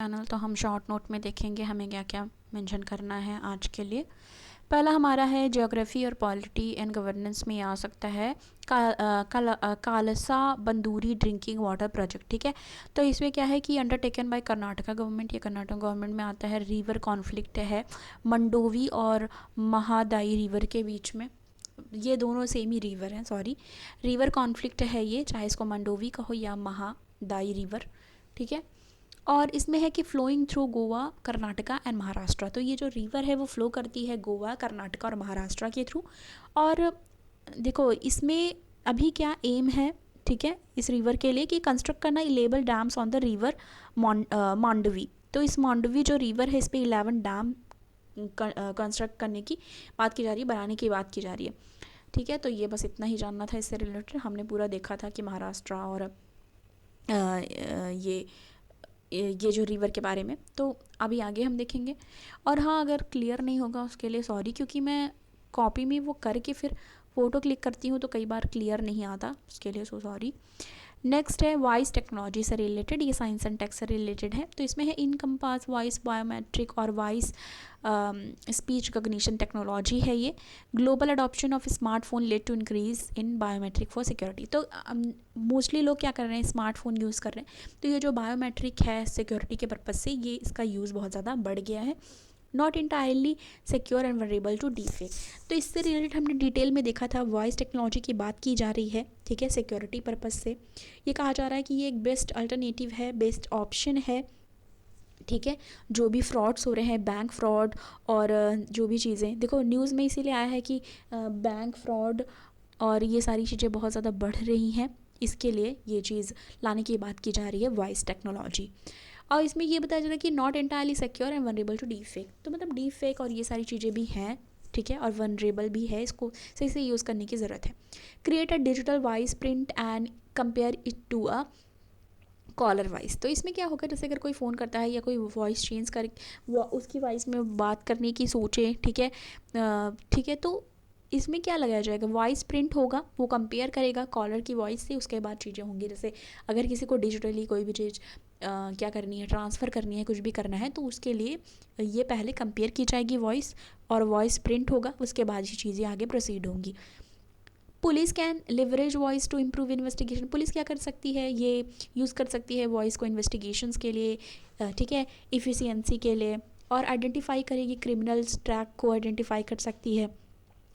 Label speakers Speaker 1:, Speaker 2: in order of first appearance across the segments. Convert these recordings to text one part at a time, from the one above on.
Speaker 1: Channel तो हम short note में देखेंगे हमें क्या क्या मेंशन करना है आज के लिए। पहला हमारा है ज्योग्राफी और पॉलिटी एंड गवर्नेंस में आ सकता है कालसा बंदूरी ड्रिंकिंग वाटर प्रोजेक्ट। ठीक है, तो इसमें क्या है कि अंडरटेकन बाय कर्नाटका गवर्नमेंट, ये कर्नाटक गवर्नमेंट में आता है। रिवर कॉन्फ्लिक्ट है मंडोवी और महादाई रिवर के बीच में, ये दोनों सेम ही रिवर हैं, सॉरी रिवर कॉन्फ्लिक्ट है ये, चाहे इसको मंडोवी कहो या महादाई रिवर। ठीक है, और इसमें है कि flowing through Goa, Karnataka and Maharashtra. तो ये जो रिवर है वो फ्लो करती है गोवा, कर्नाटका और महाराष्ट्र के थ्रू। और देखो इसमें अभी क्या एम है, ठीक है, इस रिवर के लिए कि कंस्ट्रक्ट करना 11 dams on the river Mandovi. तो इस मांडवी जो रिवर है इस पर 11 डैम कंस्ट्रक्ट करने की बात की जा रही है, बनाने की बात की जा रही है। ठीक है, तो ये बस इतना ही जानना था इससे रिलेटेड। हमने पूरा देखा था कि महाराष्ट्र और ये जो रिवर के बारे में, तो अभी आगे हम देखेंगे। और हाँ, अगर क्लियर नहीं होगा उसके लिए सॉरी, क्योंकि मैं कॉपी में वो करके फिर फ़ोटो क्लिक करती हूँ तो कई बार क्लियर नहीं आता, उसके लिए सो सॉरी। नेक्स्ट है वॉइस टेक्नोलॉजी से रिलेटेड, ये साइंस एंड टेक से रिलेटेड है। तो इसमें है इनकम्पास वॉइस बायोमेट्रिक और वॉइस स्पीच कॉग्निशन टेक्नोलॉजी है ये। Global adoption of smartphone led to increase in biometric for security. तो मोस्टली लोग क्या कर रहे हैं, स्मार्टफोन यूज़ कर रहे हैं, तो ये जो बायोमेट्रिक है सिक्योरिटी के पर्पज़ से ये इसका यूज़ बहुत ज़्यादा बढ़ गया है। Not entirely secure and vulnerable to deepfake. तो इससे रिलेटेड हमने डिटेल में देखा था, वॉइस टेक्नोलॉजी की बात की जा रही है, ठीक है, सिक्योरिटी पर्पज़ से। ये कहा जा रहा है कि ये एक बेस्ट अल्टरनेटिव है, बेस्ट ऑप्शन है। ठीक है, जो भी फ्रॉड्स हो रहे हैं, बैंक फ्रॉड और जो भी चीज़ें, देखो न्यूज़ में इसीलिए आया है कि बैंक फ्रॉड और ये सारी चीज़ें बहुत ज़्यादा बढ़ रही हैं, इसके लिए ये चीज़ लाने की बात की जा रही है, वॉइस टेक्नोलॉजी। और इसमें ये बताया जा रहा है कि not entirely secure and vulnerable to deep fake. तो मतलब डीप फेक और ये सारी चीज़ें भी हैं, ठीक है, और वनरेबल भी है, इसको सही से यूज़ करने की ज़रूरत है। Create a digital voice print and compare it to a caller voice. तो इसमें क्या होगा, जैसे अगर कोई फ़ोन करता है या कोई वॉइस चेंज कर वो उसकी वॉइस में बात करने की सोचे, ठीक है, ठीक है, तो इसमें क्या लगाया जाएगा, वॉइस प्रिंट होगा, वो कंपेयर करेगा कॉलर की वॉइस से, उसके बाद चीज़ें होंगी। जैसे अगर किसी को डिजिटली कोई भी चीज़ क्या करनी है, ट्रांसफ़र करनी है, कुछ भी करना है, तो उसके लिए ये पहले कंपेयर की जाएगी वॉइस, और वॉइस प्रिंट होगा, उसके बाद ये चीज़ें आगे प्रोसीड होंगी। Police can leverage voice to improve investigation. Police क्या कर सकती है, ये यूज़ कर सकती है वॉइस को इन्वेस्टिगेशंस के लिए, ठीक है, इफ़िशियंसी के लिए, और आइडेंटिफाई करेगी क्रिमिनल्स, ट्रैक को आइडेंटिफाई कर सकती है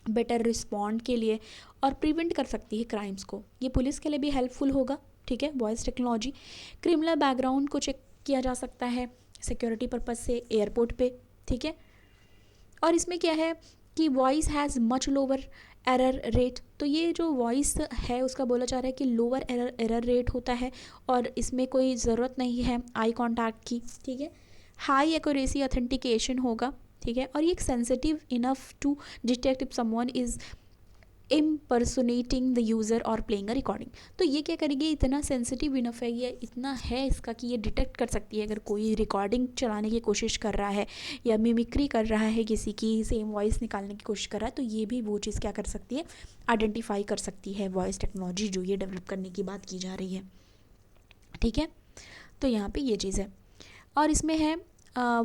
Speaker 1: बेटर रिस्पॉन्ड के लिए, और प्रिवेंट कर सकती है क्राइम्स को। ये पुलिस के लिए भी हेल्पफुल होगा, ठीक है, वॉइस टेक्नोलॉजी। क्रिमिनल बैकग्राउंड को चेक किया जा सकता है सिक्योरिटी पर्पज़ से एयरपोर्ट पे, ठीक है। और इसमें क्या है कि voice has much lower error rate. तो ये जो वॉइस है उसका बोला जा रहा है कि लोअर एरर रेट होता है, और इसमें कोई ज़रूरत नहीं है आई कांटेक्ट की, ठीक है। हाई एक्यूरेसी ऑथेंटिकेशन होगा, ठीक है, और ये sensitive enough to detect if someone is impersonating the user और प्लेइंग अ रिकॉर्डिंग। तो ये क्या करेगी, इतना सेंसिटिव इनफ है, ये इतना है इसका कि ये डिटेक्ट कर सकती है अगर कोई रिकॉर्डिंग चलाने की कोशिश कर रहा है या मिमिक्री कर रहा है, किसी की सेम वॉइस निकालने की कोशिश कर रहा है, तो ये भी वो चीज़ क्या कर सकती है, आइडेंटिफाई कर सकती है वॉइस टेक्नोलॉजी जो ये डेवलप करने की बात की जा रही है, ठीक है। तो यहाँ पे ये चीज़ है। और इसमें है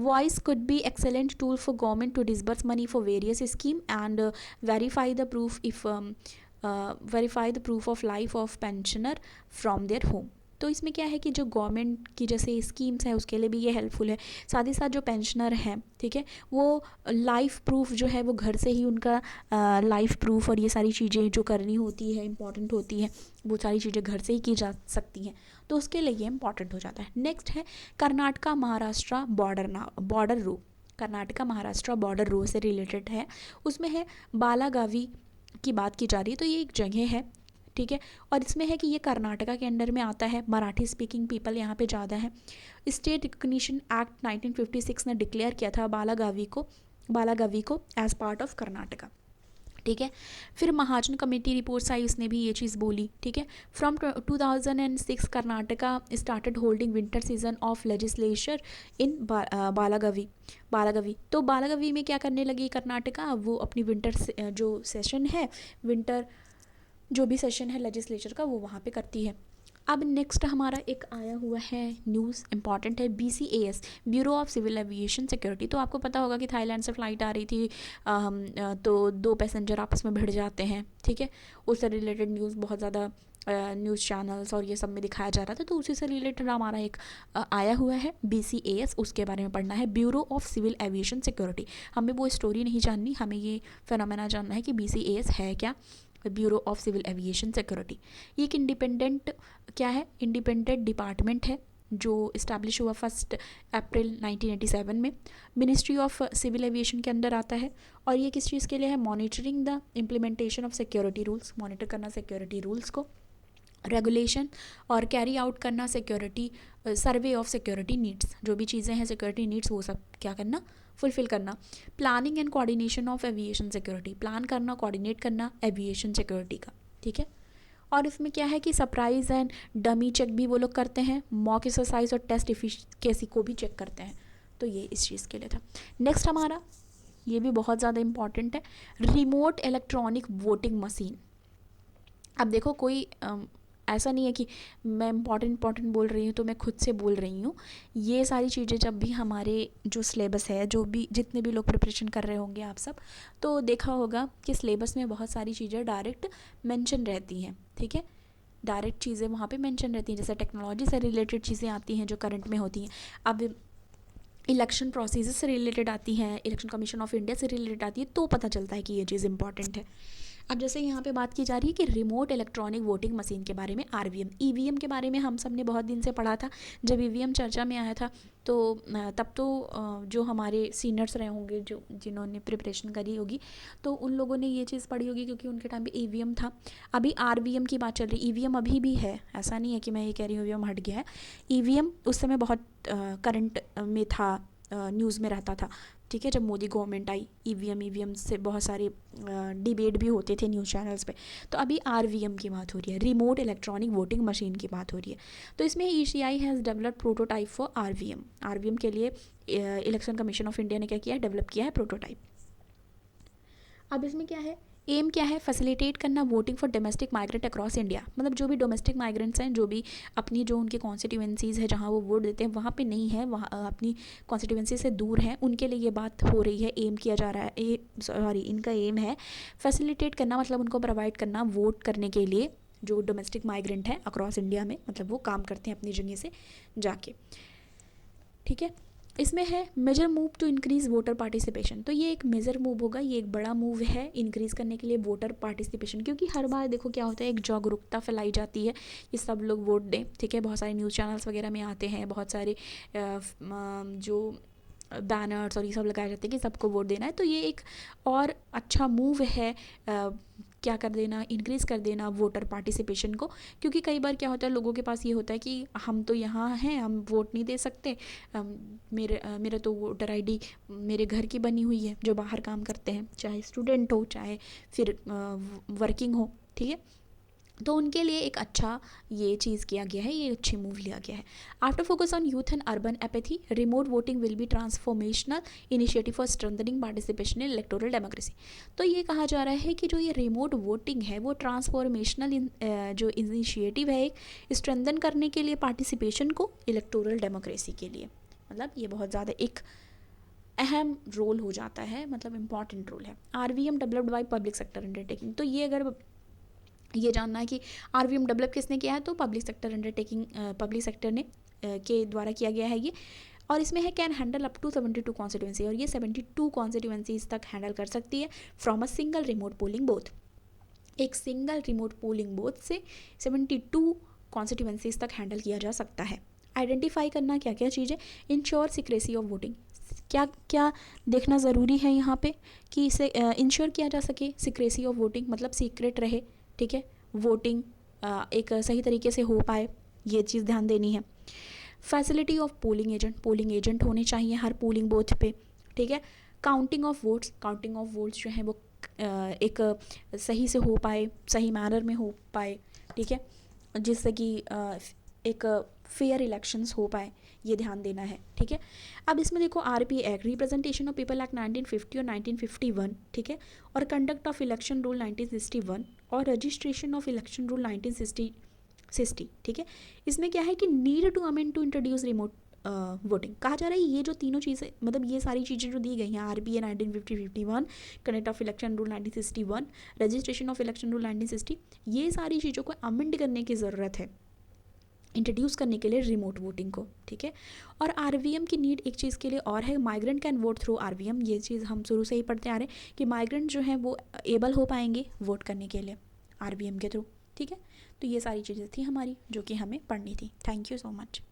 Speaker 1: voice could be excellent tool for government to disburse money for various scheme and verify the proof if verify the proof of life of pensioner from their home। तो इसमें क्या है कि जो गवर्नमेंट की जैसे स्कीम्स है उसके लिए भी ये हेल्पफुल है, साथ ही साथ जो पेंशनर हैं, ठीक है, वो लाइफ प्रूफ जो है वो घर से ही उनका लाइफ प्रूफ और ये सारी चीज़ें जो करनी होती है, इंपॉर्टेंट होती हैं, वो सारी चीज़ें घर से ही की जा सकती हैं, तो उसके लिए ये इंपॉर्टेंट हो जाता है। नेक्स्ट है कर्नाटका महाराष्ट्र बॉर्डर रो। कर्नाटका महाराष्ट्र बॉर्डर रो से रिलेटेड है, उसमें है बालागावी की बात की जा रही है। तो ये एक जगह है, ठीक है, और इसमें है कि ये कर्नाटका के अंडर में आता है, मराठी स्पीकिंग पीपल यहाँ पे ज़्यादा है। स्टेट रिकग्निशन एक्ट 1956 ने डिक्लेयर किया था बालागावी को एज पार्ट ऑफ कर्नाटका, ठीक है। फिर महाजन कमेटी रिपोर्ट्स आई, उसने भी ये चीज़ बोली, ठीक है। From 2006 Karnataka started holding winter season of legislature in Belagavi. तो बालागावी में क्या करने लगी कर्नाटका, वो अपनी विंटर जो सेशन है, विंटर जो भी सेशन है लेजिस्लेचर का, वो वहाँ पे करती है। अब नेक्स्ट हमारा एक आया हुआ है न्यूज़, इंपॉर्टेंट है, BCAS, bureau of civil aviation security. तो आपको पता होगा कि थाईलैंड से फ़्लाइट आ रही थी, तो 2 पैसेंजर आपस में भिड़ जाते हैं, ठीक है। उससे रिलेटेड न्यूज़ बहुत ज़्यादा न्यूज़ चैनल्स और ये सब में दिखाया जा रहा था, तो उसी से रिलेटेड हमारा एक आया हुआ है BCAS, उसके बारे में पढ़ना है, bureau of civil aviation security. हमें वो स्टोरी नहीं जाननी, हमें ये फेनोमेना जानना है कि BCAS है क्या, bureau of civil aviation security. ये एक इंडिपेंडेंट क्या है, इंडिपेंडेंट डिपार्टमेंट है जो इस्टेब्लिश हुआ 1 अप्रैल 1987 में, मिनिस्ट्री ऑफ सिविल एविएशन के अंदर आता है। और ये किस चीज़ के लिए है, monitoring the implementation of security rules, monitor करना सिक्योरिटी रूल्स को, रेगुलेशन और कैरी आउट करना security, survey of security needs, जो भी चीज़ें हैं सिक्योरिटी नीड्स वो सब क्या करना, फुलफिल करना। Planning and coordination of aviation security, plan करना, कोऑर्डिनेट करना एविएशन सिक्योरिटी का, ठीक है। और इसमें क्या है कि सरप्राइज एंड डमी चेक भी वो लोग करते हैं, मॉक एक्सरसाइज और टेस्ट इफिशिएंसी को भी चेक करते हैं। तो ये इस चीज़ के लिए था। नेक्स्ट हमारा ये भी बहुत ज़्यादा इंपॉर्टेंट है, रिमोट इलेक्ट्रॉनिक वोटिंग मशीन। अब देखो कोई ऐसा नहीं है कि मैं इंपॉर्टेंट बोल रही हूँ तो मैं खुद से बोल रही हूँ। ये सारी चीज़ें जब भी हमारे जो सिलेबस है, जो भी जितने भी लोग प्रिपरेशन कर रहे होंगे आप सब, तो देखा होगा कि सिलेबस में बहुत सारी चीज़ें डायरेक्ट मेंशन रहती हैं, ठीक है। डायरेक्ट चीज़ें वहाँ पे मेंशन रहती हैं, जैसे टेक्नोलॉजी से रिलेटेड चीज़ें आती हैं जो करंट में होती हैं। अब इलेक्शन प्रोसीजर से रिलेटेड आती हैं, इलेक्शन कमीशन ऑफ इंडिया से रिलेटेड आती है, तो पता चलता है कि ये चीज़ इंपॉर्टेंट है। अब जैसे यहाँ पे बात की जा रही है कि रिमोट इलेक्ट्रॉनिक वोटिंग मशीन के बारे में, RVM, EVM के बारे में हम सब ने बहुत दिन से पढ़ा था। जब EVM चर्चा में आया था तो तब तो जो हमारे सीनियर्स रहे होंगे, जो जिन्होंने प्रिपरेशन करी होगी, तो उन लोगों ने ये चीज़ पढ़ी होगी, क्योंकि उनके टाइम पे EVM था। अभी RVM की बात चल रही, EVM अभी भी है, ऐसा नहीं है कि मैं ये कह रही हूँ EVM हट गया है। EVM उस समय बहुत करंट में था, न्यूज़ में रहता था, ठीक है। जब मोदी गवर्नमेंट आई, EVM से बहुत सारे डिबेट भी होते थे न्यूज़ चैनल्स पे। तो अभी RVM की बात हो रही है, रिमोट इलेक्ट्रॉनिक वोटिंग मशीन की बात हो रही है। तो इसमें ECI has developed prototype for RVM के लिए इलेक्शन कमीशन ऑफ इंडिया ने क्या किया है, डेवलप किया है प्रोटोटाइप। अब इसमें क्या है, एम क्या है, फैसिलिटेट करना voting for domestic migrant across India. मतलब जो भी डोमेस्टिक माइग्रेंट्स हैं, जो भी अपनी जो उनके कॉन्स्टिट्यूएंसीज़ है जहाँ वो वोट देते हैं वहाँ पे नहीं है, वहाँ अपनी कॉन्स्टिट्यूएंसी से दूर हैं, उनके लिए ये बात हो रही है, एम किया जा रहा है, इनका एम है फैसिलिटेट करना, मतलब उनको प्रोवाइड करना वोट करने के लिए जो डोमेस्टिक माइग्रेंट है अक्रॉस इंडिया में, मतलब वो काम करते हैं अपनी जगह से जाके, ठीक है। इसमें है major move to increase voter participation. तो ये एक मेजर मूव होगा, ये एक बड़ा मूव है इंक्रीज़ करने के लिए वोटर पार्टिसिपेशन, क्योंकि हर बार देखो क्या होता है, एक जागरूकता फैलाई जाती है कि सब लोग वोट दें, ठीक है। बहुत सारे न्यूज़ चैनल्स वगैरह में आते हैं, बहुत सारे जो बैनर्स और ये सब लगाए जाते हैं कि सबको वोट देना है। तो ये एक और अच्छा मूव है, क्या कर देना, इंक्रीज़ कर देना वोटर पार्टिसिपेशन को। क्योंकि कई बार क्या होता है, लोगों के पास ये होता है कि हम तो यहाँ हैं, हम वोट नहीं दे सकते, मेरे तो वोटर ID मेरे घर की बनी हुई है, जो बाहर काम करते हैं, चाहे स्टूडेंट हो चाहे फिर वर्किंग हो, ठीक है। तो उनके लिए एक अच्छा ये चीज़ किया गया है, ये अच्छी मूव लिया गया है। After focus on youth and urban apathy, remote voting will be transformational initiative for strengthening participation in electoral democracy. तो ये कहा जा रहा है कि जो ये रिमोट वोटिंग है वो ट्रांसफॉर्मेशनल जो इनिशिएटिव है, एक स्ट्रेंथन करने के लिए पार्टिसिपेशन को इलेक्टोरल डेमोक्रेसी के लिए, मतलब ये बहुत ज़्यादा एक अहम रोल हो जाता है, मतलब इम्पॉर्टेंट रोल है। RVM developed by public sector undertaking. तो ये अगर ये जानना है कि RVM डेवलप किसने किया है, तो public sector undertaking, public sector ने के द्वारा किया गया है ये। और इसमें है can handle up to 72 constituency, और ये 72 कॉन्स्टिट्यूंसीज तक हैंडल कर सकती है from a single remote polling booth. एक सिंगल रिमोट पोलिंग बूथ से 72 कॉन्स्टिट्यूंसीज तक हैंडल किया जा सकता है। आइडेंटिफाई करना क्या क्या चीज़ें, इंश्योर सिक्रेसी ऑफ वोटिंग, क्या क्या देखना ज़रूरी है यहाँ पे कि इसे इंश्योर किया जा सके सिक्रेसी ऑफ वोटिंग, मतलब सीक्रेट रहे, ठीक है, वोटिंग एक सही तरीके से हो पाए, ये चीज़ ध्यान देनी है। फैसिलिटी ऑफ पोलिंग एजेंट होने चाहिए हर पोलिंग बूथ पे, ठीक है। काउंटिंग ऑफ वोट्स जो है वो एक सही से हो पाए, सही मैनर में हो पाए, ठीक है, जिससे कि एक फेयर इलेक्शंस हो पाए, ये ध्यान देना है, ठीक है। अब इसमें देखो RP act, representation of people act 1950 और 1951, ठीक है, और कंडक्ट ऑफ इलेक्शन रूल 1961 और रजिस्ट्रेशन ऑफ इलेक्शन रूल 1960 60, ठीक है। इसमें क्या है कि need to amend to introduce remote voting कहा जा रहा है। ये जो तीनों चीज़ें, मतलब ये सारी चीज़ें जो दी गई हैं, RBA 1950-51, conduct of election rule 1961, registration of election rule 1960, ये सारी चीज़ों को अमेंड करने की ज़रूरत है, इंट्रोड्यूस करने के लिए रिमोट वोटिंग को, ठीक है। और RVM की नीड एक चीज़ के लिए और है, migrant can vote through RVM। ये चीज़ हम शुरू से ही पढ़ते आ रहे हैं कि माइग्रेंट जो हैं वो एबल हो पाएंगे वोट करने के लिए RVM के थ्रू, ठीक है। तो ये सारी चीज़ें थी हमारी जो कि हमें पढ़नी थी। Thank you so much.